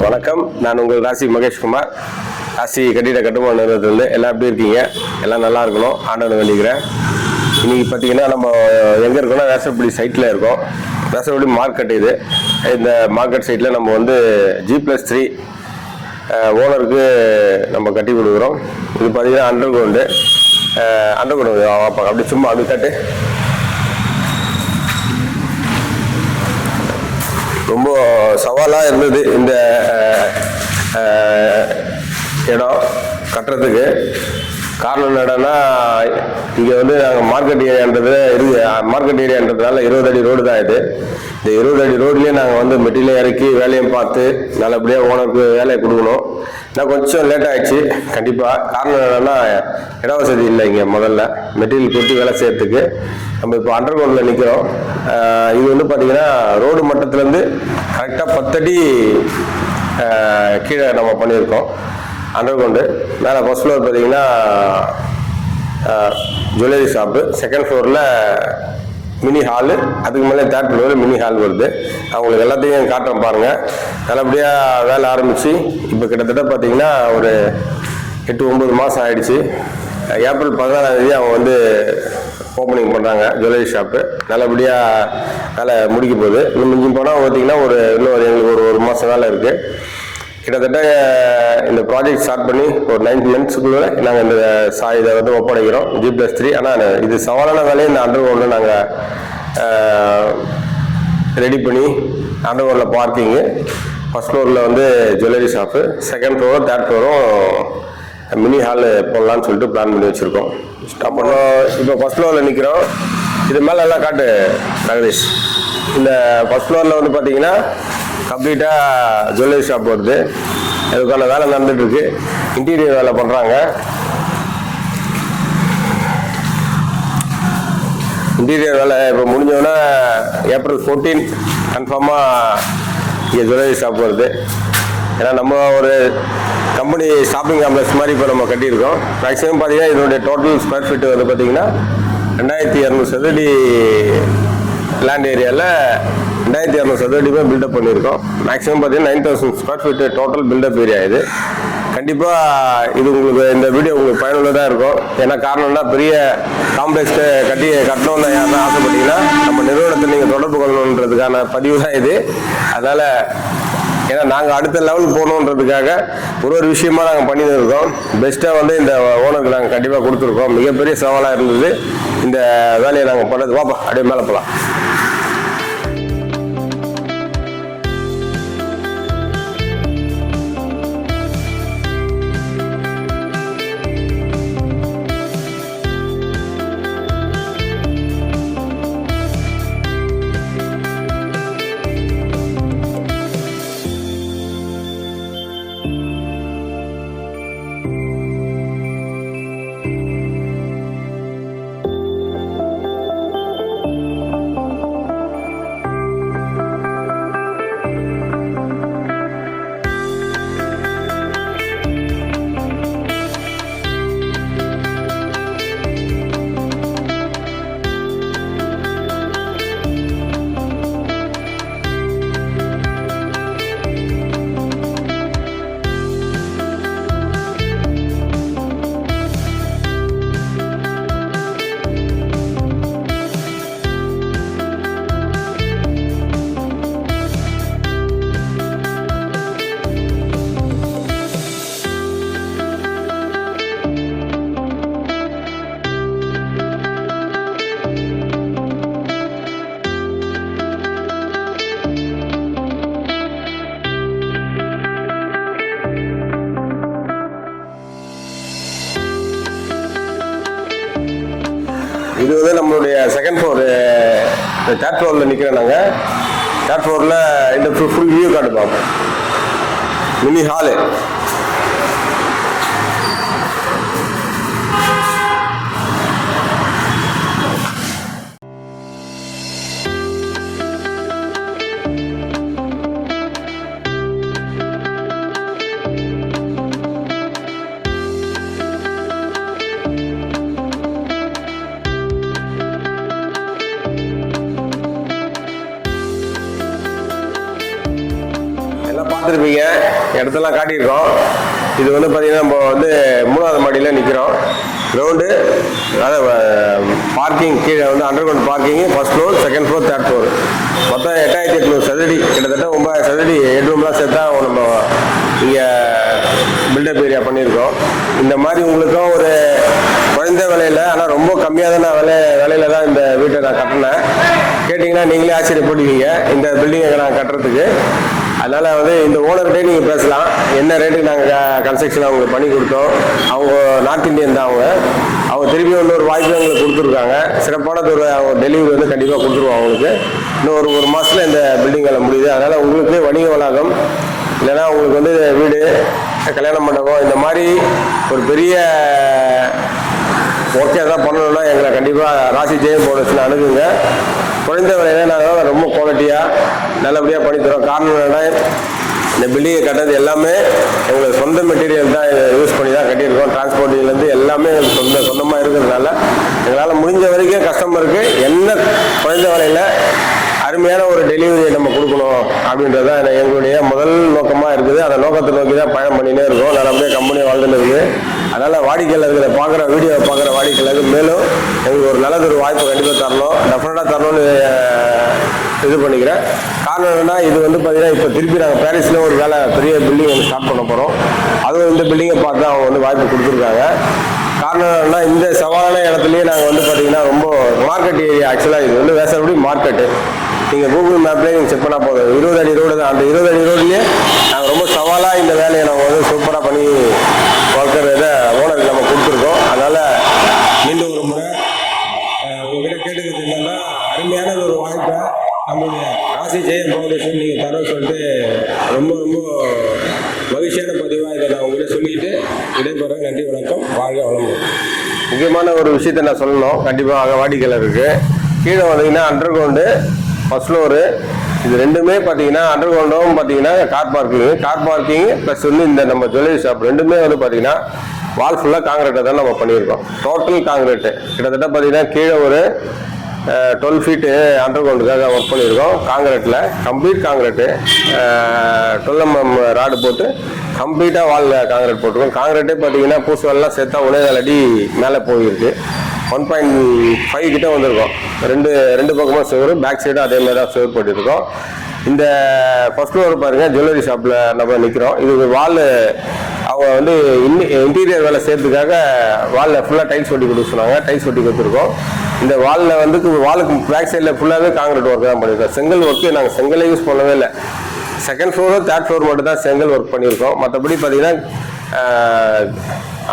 வணக்கம். நான் உங்கள் ராசி மகேஷ்குமார். ராசி கட்டிட கட்டுமான நிறுவனத்திலிருந்து எல்லாம் எப்படி இருக்கீங்க? எல்லாம் நல்லா இருக்கணும் ஆண்டவனை வேண்டிக்கிறேன். இன்னைக்கு பார்த்தீங்கன்னா நம்ம எங்கே இருக்கோம்னா வேசப்பள்ளி சைட்டில் இருக்கோம். வேசப்பள்ளி மார்க்கெட் இது. இந்த மார்க்கெட் சைட்டில் நம்ம வந்து G+3 ஓனருக்கு நம்ம கட்டி கொடுக்குறோம். இது பார்த்தீங்கன்னா அண்டர் கிரவுண்டு அப்படி சும்மா அப்படி கட்டு. ரொம்ப சவாலாக இருந்தது இந்த இடம் கட்டுறதுக்கு. காரணம் என்னடான்னா, இங்கே வந்து நாங்கள் மார்க்கெட் ஏரியான்றதுனால 20 அடி ரோடு தான் இது. இந்த 20 அடி ரோட்லேயே நாங்கள் வந்து மெட்டீரியல் இறக்கி வேலையும் பார்த்து நல்லபடியாக ஓனருக்கு வேலையை கொடுக்கணும். நான் கொஞ்சம் லேட் ஆகிடுச்சு கண்டிப்பாக. காரணம் என்னென்னா, இட வசதி இல்லை இங்கே. முதல்ல மெட்டீரியல் கொட்டி வேலை செய்யறதுக்கு நம்ம இப்போ அண்டர் கிரவுண்டில் நிற்கிறோம். இது வந்து பார்த்திங்கன்னா ரோடு மட்டத்துலேருந்து கரெக்டாக 10 அடி கீழே நம்ம பண்ணியிருக்கோம் அண்டர் கிரவுண்டு. மேலே ஃபர்ஸ்ட் ஃப்ளோர் பார்த்தீங்கன்னா ஜுவல்லரி ஷாப்பு, செகண்ட் ஃப்ளோரில் மினி ஹாலு, அதுக்கு மேலே தேர்ட் ஃப்ளோரில் மினி ஹால் வருது. அவங்களுக்கு எல்லாத்தையும் காட்டுறேன் பாருங்கள். நல்லபடியாக வேலை ஆரம்பித்து இப்போ கிட்டத்தட்ட பார்த்தீங்கன்னா ஒரு 8-9 மாதம் ஆயிடுச்சு. ஏப்ரல் 14ஆம் தேதி அவங்க வந்து ஓப்பனிங் பண்ணுறாங்க ஜுவல்லரி ஷாப்பு. நல்லபடியாக வேலை முடிக்க போகுது. இன்னும் மிஞ்சி போனால் பார்த்தீங்கன்னா இன்னும் எங்களுக்கு ஒரு மாதம் வேலை இருக்குது. கிட்டத்தட்ட இந்த ப்ராஜெக்ட் ஸ்டார்ட் பண்ணி ஒரு 9 monthsக்குள்ளே நாங்கள் இந்த இதை வந்து ஒப்படைக்கிறோம் G+3. ஆனால் இது சவாலான வேலையை இந்த அண்டர் கிரவுண்டில் நாங்கள் ரெடி பண்ணி அண்டர் கிரவுண்டில் பார்க்கிங்கு, ஃபர்ஸ்ட் ஃப்ளோரில் வந்து ஜுவல்லரி ஷாப்பு, செகண்ட் ஃப்ளோரும் தேர்ட் ஃப்ளோரும் மினி ஹால் போடலான்னு சொல்லிட்டு பிளான் பண்ணி வச்சுருக்கோம். ஸ்டாப் பண்ணோம். இப்போ ஃபர்ஸ்ட் ஃப்ளோரில் நிற்கிறோம். இது மேலே எல்லாம் காட்டு நகரேஷ். இந்த ஃபர்ஸ்ட் ஃப்ளோரில் வந்து பார்த்தீங்கன்னா கம்ப்ளீட்டாக ஜுவல்லரி ஷாப் வருது. அதுக்கான வேலை நடந்துகிட்ருக்கு. இன்டீரியர் வேலை பண்ணுறாங்க. இன்டீரியர் வேலை இப்போ முடிஞ்சோன்னா ஏப்ரல் 14 கன்ஃபார்மாக இங்கே ஜுவல்லரி ஷாப் வருது. ஏன்னா நம்ம ஒரு கம்பெனி ஷாப்பிங் காம்ப்ளெக்ஸ் மாதிரி இப்போ நம்ம கட்டியிருக்கோம். மேக்ஸிமம் பார்த்தீங்கன்னா இதனுடைய டோட்டல் ஸ்கொயர் ஃபீட்டு வந்து பார்த்தீங்கன்னா 2200 சதுரடி லேண்ட் ஏரியாவில் 2200 சதுரடிமே பில்டப் பண்ணியிருக்கோம். மேக்ஸிமம் பார்த்தீங்கன்னா 9000 square feet total build up area இது. கண்டிப்பாக இது உங்களுக்கு இந்த வீடியோ உங்களுக்கு பயனுள்ளதாக இருக்கும். ஏன்னா காரணம்னா, பெரிய காம்ப்ளெக்ஸ் கட்டணும்னு யாருன்னா ஆசைப்பட்டீங்கன்னா நம்ம நிறுவனத்தை நீங்கள் தொடர்பு கொள்ளணுன்றதுக்கான பதிவு தான் இது. அதனால் ஏன்னா நாங்கள் அடுத்த லெவலுக்கு போகணுன்றதுக்காக ஒரு விஷயமா நாங்கள் பண்ணிட்டு இருக்கோம். பெஸ்ட்டாக வந்து இந்த ஓனருக்கு நாங்கள் கண்டிப்பாக கொடுத்துருக்கோம். மிகப்பெரிய சவாலாக இருந்தது இந்த வேலையை நாங்கள் பண்ணது. வாப்பா அப்படியே மேலே போகலாம். இது வந்து நம்மளுடைய செகண்ட் ஃப்ளோர், தேர்ட் ஃப்ளோரில் நிற்கிறோம் நாங்கள். தேர்ட் ஃப்ளோரில் இந்த ஃபுல் வியூ காட்டு பார்ப்போம். Mini hall. பார்த்துருப்பீங்க. இடத்தெல்லாம் காட்டியிருக்கோம். இது வந்து பார்த்தீங்கன்னா நம்ம வந்து 3வது மாடியில் நிற்கிறோம். கிரவுண்டு அதாவது பார்க்கிங் கீழே வந்து under ground parking first floor, second floor, third floor. மொத்தம் 8800 சதுரடி, கிட்டத்தட்ட 9000 சதுரடி ஹெட்ரூம்லாம் சேர்த்தா நம்ம இங்கே பில்டப் ஏரியா பண்ணியிருக்கோம். இந்த மாதிரி உங்களுக்கும் ஒரு குறைந்த விலையில், ஆனால் ரொம்ப கம்மியான விலையில தான் இந்த வீட்டை நான் கட்டினேன். கேட்டிங்கன்னா நீங்களே ஆச்சரியப்படுவீங்க இந்த பில்டிங்கை நான் கட்டுறதுக்கு. அதனால் வந்து இந்த ஓனர்கிட்டே நீங்கள் பேசலாம், என்ன ரேட்டுக்கு நாங்கள் கன்ஸ்ட்ரக்ஷன் அவங்களுக்கு பண்ணி கொடுத்தோம். அவங்க நார்த் இந்தியன் தான். அவங்க திருப்பி இன்னொரு வாய்ப்பு எங்களுக்கு கொடுத்துருக்காங்க. சிறப்பானது ஒரு அவங்க டெலிவரி வந்து கண்டிப்பாக கொடுத்துருவோம் அவங்களுக்கு. இன்னும் ஒரு மாதத்தில் இந்த பில்டிங்கில் முடியுது. அதனால் உங்களுக்கு வணிக வளாகம் இல்லைன்னா உங்களுக்கு வந்து வீடு, கல்யாண மண்டபம், இந்த மாதிரி ஒரு பெரிய ஓகே தான் பண்ணணும்னா எங்களை கண்டிப்பாக ராசி ஜெயம் போனஸ்ன்னு அணுகுங்க. குறைந்த விலையில நாங்கள் ரொம்ப குவாலிட்டியாக நல்லபடியாக பண்ணித்தரோம். காரணம் என்னன்னா, இந்த பில்டிங்கை கட்டுறது எல்லாமே எங்களுக்கு சொந்த மெட்டீரியல் தான் யூஸ் பண்ணி தான் கட்டியிருக்கோம். டிரான்ஸ்போர்ட்டிங்லேருந்து எல்லாமே எங்களுக்கு சொந்தமாக இருக்கிறதுனால எங்களால் முடிஞ்ச வரைக்கும் கஸ்டமருக்கு என்ன குறைந்த விலையில் அருமையான ஒரு டெலிவரியை நம்ம கொடுக்கணும் அப்படின்றது தான் எங்களுடைய முதல் நோக்கமாக இருக்குது. அந்த நோக்கத்தை நோக்கி தான் பயணம் பண்ணினே இருக்கோம். நல்லபடியாக கம்பெனி வாழ்ந்துன்னு இருக்குது. அதனால் வாடிக்கையாளர்களை வீடியோவை பார்க்குற வாடிக்கையாளருக்கு மேலும் எங்களுக்கு ஒரு நல்லதொரு வாய்ப்பு கண்டிப்பாக தரணும், டெஃபினட்டாக தரணும்னு இது பண்ணிக்கிறேன். காரணம் என்னன்னா, இது வந்து பார்த்தீங்கன்னா இப்போ திருப்பி நாங்கள் பாரிஸில் ஒரு பெரிய பில்டிங் வந்து ஸ்டார்ட் பண்ண போகிறோம். அதுவும் இந்த பில்டிங்கை பார்த்து அவங்க வந்து வாய்ப்பு கொடுத்துருக்காங்க. காரணம் என்னன்னா, இந்த சவாலான இடத்துலையே நாங்கள் வந்து பார்த்தீங்கன்னா ரொம்ப மார்க்கெட் ஏரியா. ஆக்சுவலாக இது வந்து வேசல்குடி மார்க்கெட்டு. நீங்கள் கூகுள் மேப்லேயே நீங்கள் செக் பண்ணால் போதும், 20 அடி ரோடு தான். அந்த 20 அடி ரோட்லேயே நாங்கள் ரொம்ப சவாலாக இந்த வேலையை நாங்கள் வந்து சூப்பராக பண்ணி வளர்க்குறத ஓனருக்கு நம்ம கொடுத்துருக்கோம். அதனால் மீண்டும் ஒரு முறை உங்ககிட்ட கேட்டுக்கிறது என்னன்னா, அருமையான ஒரு வாய்ப்பை நம்மளுடைய ராசி ஜெயம் ஃபவுண்டேஷன் நீங்கள் தரோன்னு சொல்லிட்டு ரொம்ப மகிழ்ச்சியான பதிவாக இதை நான் உங்கள்கிட்ட சொல்லிட்டு விடைபெறேன். நன்றி, வணக்கம், வாழ்க வளமுடன். முக்கியமான ஒரு விஷயத்தை நான் சொல்லணும் கண்டிப்பாக வாடிக்கையாளருக்கு. கீழே வந்தீங்கன்னா அண்டர் கிரவுண்டு, ஃபர்ஸ்ட் ஃப்ளோரு, இது ரெண்டுமே பார்த்தீங்கன்னா அண்டர் கிரவுண்டும் பார்த்தீங்கன்னா கார் பார்க்கிங் ப்ளஸ் வந்து இந்த நம்ம ஜுவல்லரி ஷாப் ரெண்டுமே வந்து பார்த்தீங்கன்னா வால் ஃபுல்லாக காங்கிரீட்டை தான் நம்ம பண்ணியிருக்கோம். டோட்டல் காங்கிரீட்டு கிட்டத்தட்ட பார்த்தீங்கன்னா கீழே ஒரு 12 ஃபீட்டு அண்டர் கிரவுண்டுக்காக ஒர்க் பண்ணியிருக்கோம். காங்கிரீட்டில் கம்ப்ளீட் காங்கிரீட்டு 12 mm ராடு போட்டு கம்ப்ளீட்டாக வாலில் காங்கிரீட் போட்டிருக்கோம். காங்கிரீட்டே பார்த்தீங்கன்னா பூசுவெல்லாம் சேர்த்தா 1.4 அடி மேலே போயிருக்கு. 1.5 கிட்ட வந்திருக்கோம். ரெண்டு பக்கமும் செவரு, பேக் சைடும் அதே மாதிரி தான் செவரு போட்டிருக்கோம். இந்த ஃபர்ஸ்ட் ஃப்ளோர் பாருங்கள், ஜுவல்லரி ஷாப்பில் நம்ம நிற்கிறோம். இது வால் அவங்க வந்து இன்டீரியர் வேலை செய்யறதுக்காக வாலில் ஃபுல்லாக டைல்ஸ் ஒட்டி கொடுக்க சொன்னாங்க. டைல்ஸ் ஒட்டி கொடுத்துருக்கோம். இந்த வாலில் வந்து வாலுக்கு பேக் சைடில் ஃபுல்லாகவே காங்கிரீட் ஒர்க் தான் பண்ணியிருக்கோம். செங்கல் ஒர்க்கு நாங்கள் செங்கலே யூஸ் பண்ணவே இல்லை. செகண்ட் ஃப்ளோரும் தேர்ட் ஃப்ளோர் மட்டும் தான் செங்கல் ஒர்க் பண்ணியிருக்கோம். மற்றபடி பார்த்தீங்கன்னா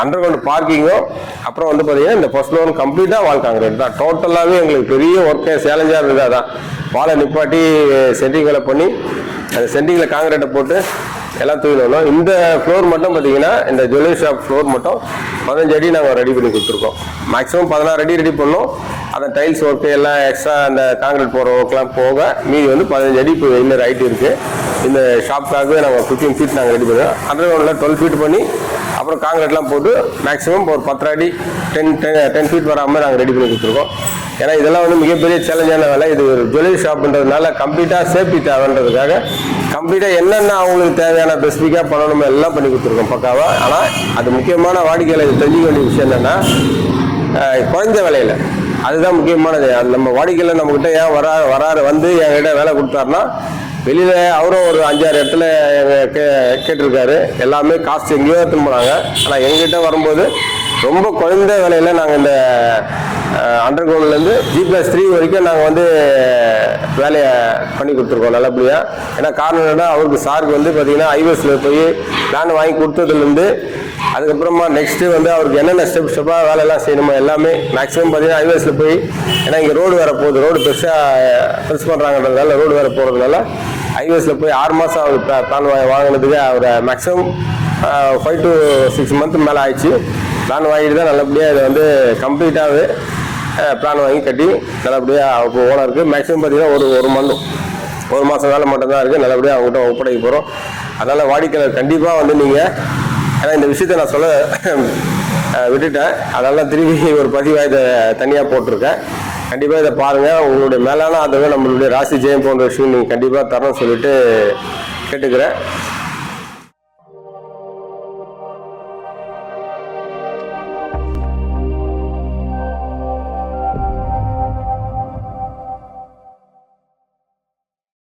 அண்டர் கிரவுண்ட் பார்க்கிங்கும் அப்புறம் வந்து பார்த்தீங்கன்னா இந்த ஃபர்ஸ்ட் ஃப்ளோரும் கம்ப்ளீட்டாக வால் காங்கிரீட் தான். டோட்டலாகவே எங்களுக்கு பெரிய ஒர்க்கே சேலஞ்சாக இருந்தது. அதான் வாலை நிப்பாட்டி சென்டிங்களை பண்ணி அந்த சென்டிங்கில் காங்கிரீட்டை போட்டு எல்லாம் தூக்கிடணும். இந்த ஃப்ளோர் மட்டும் பார்த்தீங்கன்னா இந்த ஜுவல்லரி ஷாப் ஃப்ளோர் மட்டும் 15 அடி நாங்கள் ரெடி பண்ணி கொடுத்துருக்கோம். மேக்ஸிமம் 16 அடி ரெடி பண்ணோம். அந்த டைல்ஸ் ஒர்க்கு எல்லாம் எக்ஸ்ட்ரா அந்த காங்கிரீட் போகிற ஒர்க்லாம் போக மீதி வந்து 15 அடி இப்போ இன்னொரு ஹைட் இருக்குது. இந்த ஷாப்புக்காகவே நாங்கள் 15 ஃபீட் நாங்கள் ரெடி பண்ணுவோம். அண்டர் கிரவுண்டில் 12 ஃபீட் பண்ணி அப்புறம் காங்கிரீட்லாம் போட்டு மேக்ஸிமம் ஒரு 10 அடி 10 ஃபீட் வராமல் நாங்கள் ரெடி பண்ணி கொடுத்துருக்கோம். ஏன்னா இதெல்லாம் வந்து மிகப்பெரிய சேலஞ்சான வேலை. இது ஒரு ஜுவல்லரி ஷாப்ன்றதுனால கம்ப்ளீட்டாக சேஃப்டி தேவைன்றதுக்காக கம்ப்ளீட்டாக என்னென்ன அவங்களுக்கு தேவையான ஸ்பெசிஃபிக்காக பண்ணணுமோ எல்லாம் பண்ணி கொடுத்துருக்கோம் பக்காவாக. ஆனால் அது முக்கியமான வாடிக்கையாளர் தெரிஞ்சுக்க வேண்டிய விஷயம் என்னென்னா, குறைஞ்ச விலையில் அதுதான் முக்கியமானது. நம்ம வாடிக்கையாளர் நம்மக்கிட்ட ஏன் வராரு வந்து என்கிட்ட வேலை கொடுத்தாருன்னா, வெளியில் அவரும் ஒரு 5-6 இடத்துல கேட்டிருக்காரு. எல்லாமே காஸ்ட் எங்கேயோ எடுத்துன்னு போனாங்க. ஆனால் எங்ககிட்ட வரும்போது ரொம்ப குறைந்த விலையில் நாங்கள் இந்த அண்டர் கிரவுண்ட்லேருந்து G+3 வரைக்கும் நாங்கள் வந்து வேலையை பண்ணி கொடுத்துருக்கோம் நல்லபடியாக. ஏன்னா காரணம் என்னன்னா, அவருக்கு சாருக்கு வந்து பார்த்தீங்கன்னா ஐவேஸில் போய் பிளான் வாங்கி கொடுத்ததுலேருந்து அதுக்கப்புறமா நெக்ஸ்ட்டு வந்து அவருக்கு என்னென்ன ஸ்டெப்பாக வேலையெல்லாம் செய்யணுமோ எல்லாமே மேக்ஸிமம் பார்த்தீங்கன்னா ஐவேஸில் போய், ஏன்னா இங்கே ரோடு வேறு போகுது, ரோடு பெருசு பண்ணுறாங்கன்றதுனால ரோடு வேறு போகிறதுனால ஐவேஸில் போய் 6 மாதம் அவர் பிளான் வாங்கினதுக்கு அவர் மேக்ஸிமம் 5 to 6 months மேலே ஆயிடுச்சு. பிளான் வாங்கிட்டு தான் நல்லபடியாக இதை வந்து கம்ப்ளீட்டாகவே பிளான் வாங்கி கட்டி நல்லபடியாக இப்போ ஓனருக்கு மேக்ஸிமம் பார்த்தீங்கன்னா ஒரு மாதம் வேலை மட்டும்தான் இருக்குது. நல்லபடியாக அவங்ககிட்ட ஒப்படைக்க போகிறோம். அதனால் வாடிக்கையாளர் கண்டிப்பாக வந்து நீங்கள், ஏன்னா இந்த விஷயத்தை நான் சொல்ல விட்டுட்டேன், அதனால திரும்பி ஒரு பதிவாக இதை தனியாக போட்டிருக்கேன். கண்டிப்பாக இதை பாருங்கள். உங்களுடைய மேலான ஆதரவை நம்மளுடைய ராசி ஜெயம் போன்ற விஷயம் நீங்கள் கண்டிப்பாக தரணும்னு சொல்லிட்டு கேட்டுக்கிறேன்.